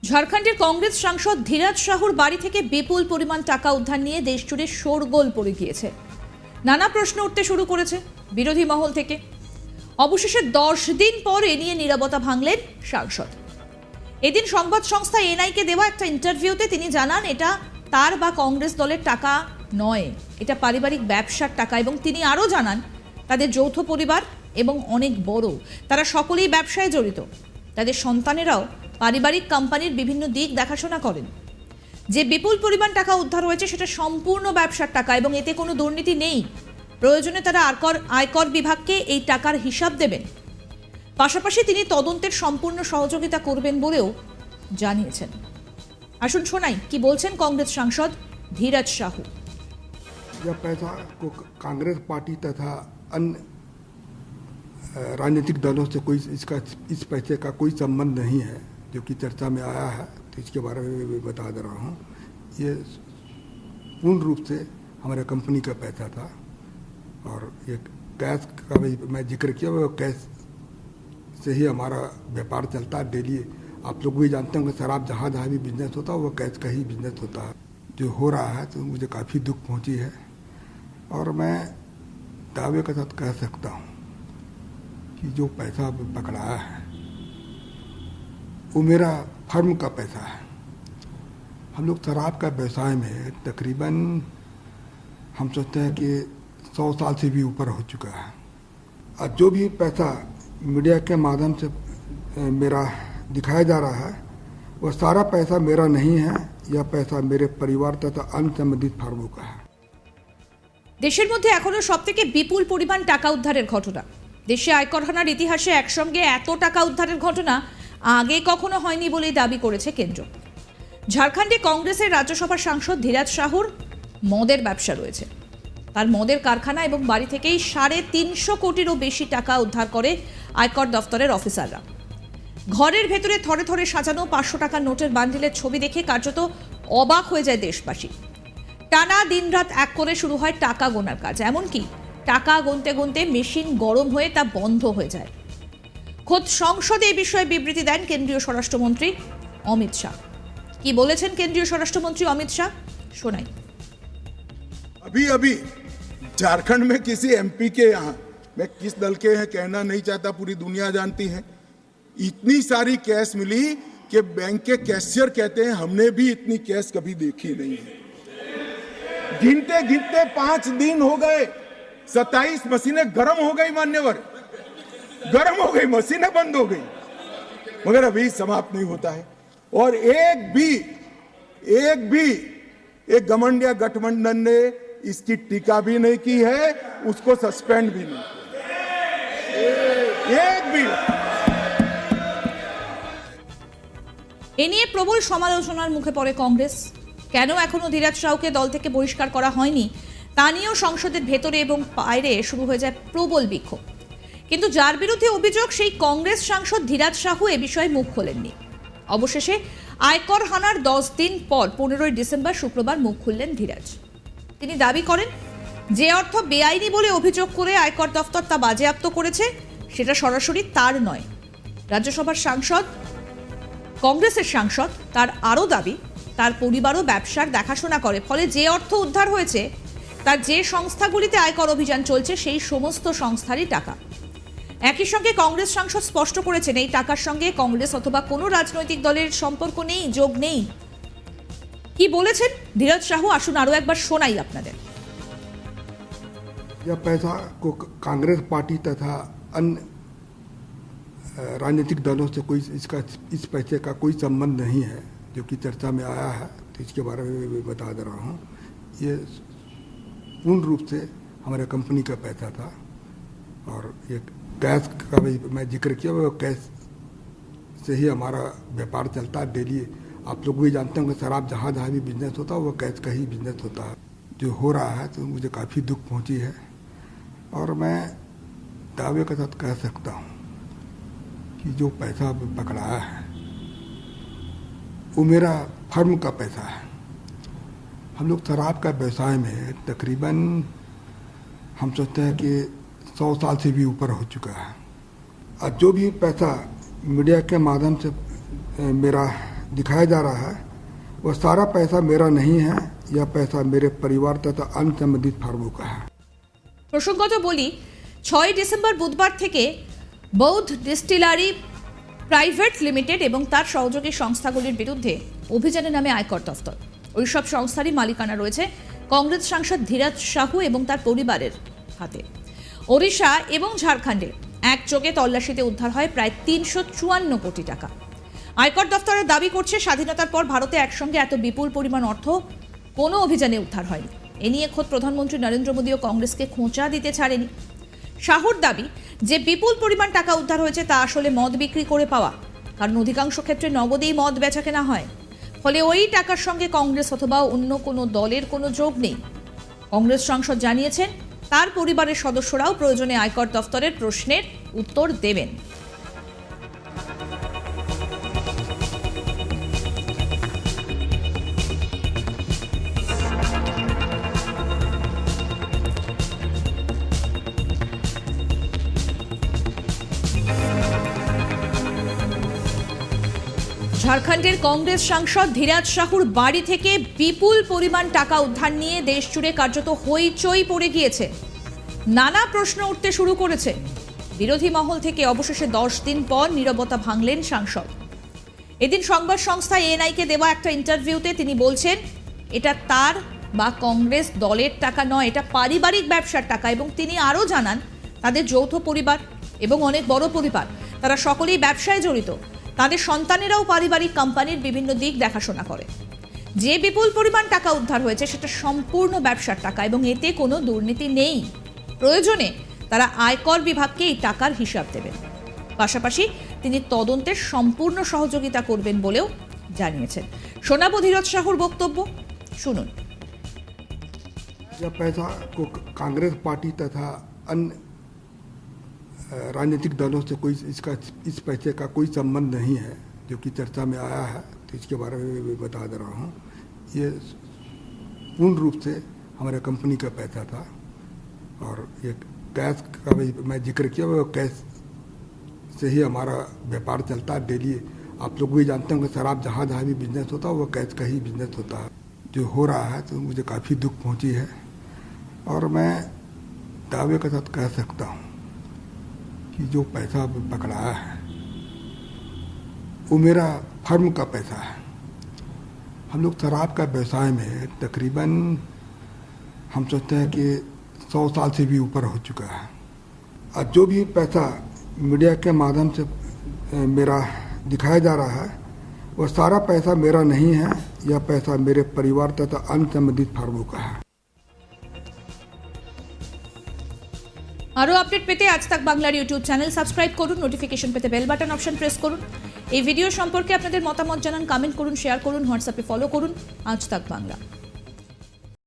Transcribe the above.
ঝাড়খণ্ডের কংগ্রেস সাংসদ ধীরাজ সাহুর বাড়ি থেকে বিপুল পরিমাণ টাকা উদ্ধার নিয়ে দেশজুড়ে শোরগোল পড়ে গিয়েছে। নানা প্রশ্ন উঠতে শুরু করেছে বিরোধী মহল থেকে। অবশেষে 10 দিন পর এ নিয়ে নীরবতা ভাঙলেন সাংসদ। এদিন সংবাদ সংস্থা এনআইকে দেওয়া একটা ইন্টারভিউতে তিনি জানান এটা তার বা কংগ্রেস দলের টাকা নয়, এটা পারিবারিক ব্যবসার টাকা। এবং তিনি আরও জানান তাদের যৌথ পরিবার এবং অনেক বড়, তারা সকলেই ব্যবসায় জড়িত। তাদের সন্তানেরাও পারিবারিক কোম্পানির বিভিন্ন দিক দেখাশোনা করেন। যে বিপুল পরিমাণ টাকা উদ্ধার হয়েছে সেটা সম্পূর্ণ ব্যবসার টাকা এবং এতে কোনো দুর্নীতি নেই। প্রয়োজনে তারা আয়কর বিভাগকে এই টাকার হিসাব দেবেন। পাশাপাশি তিনি তদন্তের সম্পূর্ণ সহযোগিতা করবেন বলেও জানিয়েছেন। আসুন শোনাই কি বলছেন কংগ্রেস সাংসদ ধীরাজ সাহু। यह पैसा को कांग्रेस पार्टी तथा अन्य राजनीतिक दलों से कोई इस पैसे का कोई संबंध नहीं है, जो कि चर्चा में आया है। तो इसके बारे में मैं बता दे रहा हूँ, ये पूर्ण रूप से हमारे कंपनी का पैसा था। और ये कैश का भी मैं जिक्र किया, वो कैश से ही हमारा व्यापार चलता है डेली। आप लोग भी जानते होंगे शराब जहाँ जहाँ भी बिजनेस होता है वो कैश का ही बिजनेस होता है। जो हो रहा है तो मुझे काफ़ी दुख पहुँची है और मैं दावे के साथ कह सकता हूँ कि जो पैसा पकड़ाया है वो मेरा फर्म का पैसा है। हम लोग शराब का व्यवसाय में तकरीबन हम सोचते हैं कि 100 साल से भी ऊपर हो चुका है। और जो भी पैसा मीडिया के माध्यम से मेरा दिखाया जा रहा है वो सारा पैसा मेरा नहीं है, यह पैसा मेरे परिवार तथा अन्य संबंधित फार्मों का है। দেশের মধ্যে এখনো সবথেকে বিপুল পরিমাণ টাকা উদ্ধারের ঘটনা। দেশে আয়কর হানার ইতিহাসে একসঙ্গে এত টাকা উদ্ধারের ঘটনা আগে কখনো হয়নি বলেই দাবি করেছে কেন্দ্র। ঝাড়খণ্ডে কংগ্রেসের রাজ্যসভার সাংসদ ধীরাজ সাহুর মদের ব্যবসা রয়েছে। তার মদের কারখানা এবং বাড়ি থেকেই 350 কোটিরও বেশি টাকা উদ্ধার করে আয়কর দফতরের অফিসাররা। ঘরের ভেতরে থরে থরে সাজানো 500 টাকার নোটের বান্ডিলের ছবি দেখে কার্যত অবাক হয়ে যায় দেশবাসী। টানা দিনরাত এক করে শুরু হয় টাকা গোনার কাজ, এমনকি টাকা গুনতে গুনতে মেশিন গরম হয়ে তা বন্ধ হয়ে যায়। খোদ সংসদে এই বিষয়ে বিবৃতি দেন কেন্দ্রীয় স্বরাষ্ট্রমন্ত্রী অমিত শাহ। কি বলেছেন কেন্দ্রীয় স্বরাষ্ট্রমন্ত্রী অমিত শাহ, শোনাই। अभी झारखंड में किसी एमपी के यहाँ, मैं किस दल के हैं कहना नहीं चाहता, पूरी दुनिया जानती है, इतनी सारी कैश मिली कि बैंक के कैशियर कहते हैं हमने भी इतनी कैश कभी देखी नहीं है। गिनते गिनते 5 दिन हो गए, 27 मशीनें गर्म हो गई, मान्यवर गर्म हो गई, मशीनें बंद हो गई, मगर अभी समाप्त नहीं होता है। और एक भी एक घमंडिया गठबंधन ने इसकी टीका भी नहीं की है, उसको सस्पेंड भी नहीं, एक भी। এ নিয়ে প্রবল সমালোচনার মুখে পড়ে কংগ্রেস। কেন এখনো ধীরাজ সাহুকে দল থেকে বহিষ্কার করা হয়নি তা নিয়েও সংসদের ভেতরে এবং বাইরে শুরু হয়ে যায় প্রবল বিক্ষোভ। কিন্তু যার বিরুদ্ধে অভিযোগ সেই কংগ্রেস সাংসদ ধীরাজ সাহু এ বিষয়ে মুখ খোলেননি। অবশেষে আয়কর হানার 10 দিন পর 15 ডিসেম্বর শুক্রবার মুখ খুললেন ধীরাজ। তিনি দাবি করেন যে অর্থ বেআইনি বলে অভিযোগ করে আয়কর দফতর তা বাজেয়াপ্ত করেছে সেটা সরাসরি তার নয়। রাজ্যসভার সাংসদ, কংগ্রেসের সাংসদ, তার আরও দাবি তার পরিবারও ব্যবসার দেখাশোনা করে, ফলে যে অর্থ উদ্ধার হয়েছে তার যে সংস্থাগুলিতে আয়কর অভিযান চলছে সেই সমস্ত সংস্থারই টাকা। একই সঙ্গে কংগ্রেস সাংসদ স্পষ্ট করেছেন এই টাকার সঙ্গে কংগ্রেস অথবা কোনো রাজনৈতিক দলের সম্পর্ক নেই, যোগ নেই। কি বলেছেন ধীরাজ সাহু, আসুন আরো একবার শোনাই আপনাদের। यह पैसा को कांग्रेस पार्टी तथा अन्य राजनीतिक दलों से कोई इस पैसे का कोई संबंध नहीं है, जो कि चर्चा में आया है। तो इसके बारे में मैं बता दे रहा हूँ, ये पूर्ण रूप से हमारे कंपनी का पैसा था। और ये कैश का भी मैं जिक्र किया, वो कैश से ही हमारा व्यापार चलता है डेली। आप लोग भी जानते होंगे शराब जहाँ जहाँ भी बिजनेस होता है वो कैश का ही बिजनेस होता है। जो हो रहा है तो मुझे काफ़ी दुख पहुँची है और मैं दावे के साथ कह सकता हूँ कि जो पैसा पकड़ाया है वो मेरा फर्म का पैसा है। हम लोग शराब का व्यवसाय में तकरीबन हम सोचते हैं कि 100 साल से भी ऊपर हो चुका है। और जो भी पैसा मीडिया के माध्यम से मेरा दिखाया जा रहा है वो सारा पैसा मेरा नहीं है, यह पैसा मेरे परिवार तथा अन्य संबंधित फार्मों का है। প্রসঙ্গত বলি 6 ডিসেম্বর বুধবার থেকে বৌদ্ধ ডিস্টিলারি প্রাইভেট লিমিটেড এবং তার সহযোগী সংস্থাগুলির বিরুদ্ধে অভিযানে নামে আয়কর দফতর। ওইসব সংস্থারই মালিকানা রয়েছে কংগ্রেস সাংসদ ধীরাজ সাহু এবং তার পরিবারের হাতে। ওড়িশা এবং ঝাড়খণ্ডে একযোগে তল্লাশিতে উদ্ধার হয় প্রায় 354 কোটি টাকা। আয়কর দফতরের দাবি করছে স্বাধীনতার পর ভারতে একসঙ্গে এত বিপুল পরিমাণ অর্থ কোনো অভিযানে উদ্ধার হয়নি। এ নিয়ে খোদ প্রধানমন্ত্রী নরেন্দ্র মোদীও কংগ্রেসকে খোঁচা দিতে ছাড়েনি। শাহুর দাবি যে বিপুল পরিমাণ টাকা উদ্ধার হয়েছে তা আসলে মদ বিক্রি করে পাওয়া, কারণ অধিকাংশ ক্ষেত্রে নগদেই মদ বেচা কেনা হয়। ফলে ওই টাকার সঙ্গে কংগ্রেস অথবা অন্য কোনো দলের কোনো যোগ নেই। কংগ্রেস সাংসদ জানিয়েছেন তার পরিবারের সদস্যরাও প্রয়োজনে আয়কর দফতরের প্রশ্নের উত্তর দেবেন। ঝাড়খণ্ডের কংগ্রেস সাংসদ ধীরাজ সাহুর বাড়ি থেকে বিপুল পরিমাণ টাকা উদ্ধার নিয়ে দেশ জুড়ে কার্যত হইচই পড়ে গিয়েছে। নানা প্রশ্ন উঠতে শুরু করেছে। বিরোধী মহল থেকে অবশেষে 10 দিন পর নীরবতা ভাঙলেন সাংসদ। এদিন সংবাদ সংস্থা এএনআইকে দেওয়া একটা ইন্টারভিউতে তিনি বলছেন এটা তার বা কংগ্রেস দলের টাকা নয়, এটা পারিবারিক ব্যবসার টাকা। এবং তিনি আরও জানান তাদের যৌথ পরিবার এবং অনেক বড় পরিবার, তারা সকলেই ব্যবসায় জড়িত। তাদের সন্তানেরাও পারিবারিক কোম্পানির বিভিন্ন দিক দেখাশোনা করে। যে বিপুল পরিমাণ টাকা উদ্ধার হয়েছে সেটা সম্পূর্ণ ব্যবসার টাকা এবং এতে কোনো দুর্নীতি নেই। প্রয়োজনে তারা আয়কর বিভাগকে এই টাকার হিসাব দেবেন। পাশাপাশি তিনি তদন্তের সম্পূর্ণ সহযোগিতা করবেন বলেও জানিয়েছেন। শোনাবো ধীরাজ সাহুর বক্তব্য, শুনুন। यह पैसा को कांग्रेस पार्टी तथा अन्य राजनीतिक दलों से कोई इस पैसे का कोई संबंध नहीं है जो कि चर्चा में आया है, तो इसके बारे में भी बता दे रहा हूँ। ये पूर्ण रूप से हमारे कंपनी का पैसा था और ये कैश का भी मैं जिक्र किया, वो कैश से ही हमारा व्यापार चलता है डेली। आप लोग भी जानते हैं कि शराब जहाँ जहाँ भी बिजनेस होता है वो कैश का ही बिजनेस होता है। जो हो रहा है तो मुझे काफ़ी दुख पहुँची है और मैं दावे के साथ कह सकता हूँ कि जो पैसा पकड़ाया है वो मेरा फर्म का पैसा है। हम लोग शराब का व्यवसाय में तकरीबन हम सोचते हैं कि 100 साल से भी ऊपर हो चुका है। और जो भी पैसा मीडिया के माध्यम से मेरा दिखाया जा रहा है वो सारा पैसा मेरा नहीं है, यह पैसा मेरे परिवार तथा अन्य संबंधित फार्मों का है। আরও আপডেট পেতে আজ তাক বাংলার ইউটিউব চ্যানেল সাবস্ক্রাইব করুন, নোটিফিকেশন পেতে বেল বাটন অপশন প্রেস করুন। এই ভিডিও সম্পর্কে আপনাদের মতামত জানান, কমেন্ট করুন, শেয়ার করুন, হোয়াটসঅ্যাপে ফলো করুন আজ তাক বাংলা।